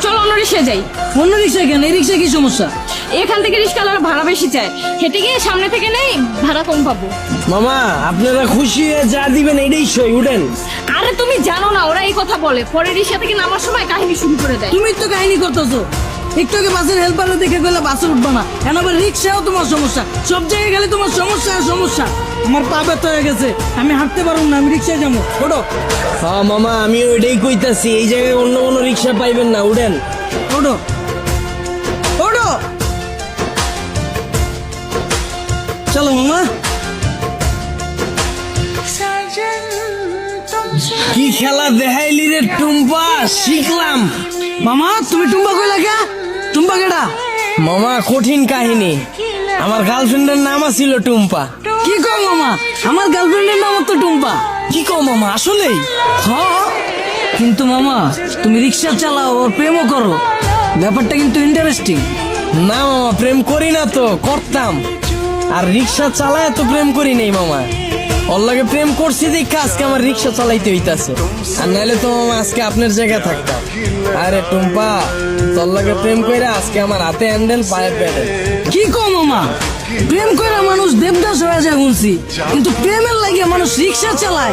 চলো অন্য রিক্সায় যাই। অন্য রিক্সায় কেন? এই রিক্সায় কি সমস্যা? এখান থেকে রিক্সাওয়ালার ভাড়া বেশি চায়, হেঁটে গিয়ে সামনে থেকে নেই, ভাড়া কম পাবো। মামা আপনারা খুশি হয়ে যা দিবেন এটাই সই, উঠেন। আরে তুমি জানো না ওরা এই কথা বলে, পরে রিক্সা থেকে নামার সময় কাহিনী শুরু করে দেয়। তুমি তো কাহিনী করতেছো। একটু আগে বাসের হেল্পারে দেখে গেলে বাসে উঠবা না, এখন আবার রিক্সাও তোমার সমস্যা। সব জায়গায় গেলে তোমার সমস্যা আর সমস্যা। আমার পা ব্যথা হয়ে গেছে, আমি হাঁটতে পারবো না, আমি রিক্সায় যাবো। ওঠো হ্যাঁ মামা আমি ওইটাই কইতাছি, এই জায়গায় অন্য কোনো রিক্সা পাইবেন না, উঠেন। ওঠো ওঠো, চলো মামা। কি খেলা দেখাইলি রে টুম্পা, শিখলাম। মামা তুমি টুম্বা কই লাগা? টুম্বা কেডা? মামা কঠিন কাহিনী, আমার গার্লফ্রেন্ডের নাম ছিল টুম্পা। কি কও মামা? আমার গার্লফ্রেন্ডের নাম তো টুম্পা। কি কও মামা, আসলেই? হ্যাঁ, কিন্তু মামা তুমি রিক্সা চালাও ওর প্রেমও করো, ব্যাপারটা কিন্তু ইন্টারেস্টিং। না মামা প্রেম করি না তো, করতাম। আর রিক্সা চালায় তো প্রেম করি নাই মামা, ওর লাগে প্রেম করছি দেখে আজকে আমার রিক্সা চালাইতে হইতাছে, আর নাহলে তো মামা আজকে আপনার জায়গায় থাকতাম। আরে টুম্পা তোর লাগে প্রেম কইরা আজকে আমার হাতে হ্যান্ডেল পায়ে প্যাডেল। কি কও মামা? প্রেম করে মানুষ দেবদাস হয়ে যায় শুনছি, কিন্তু প্রেমের লাগিয়ে মানুষ রিক্সা চালায়।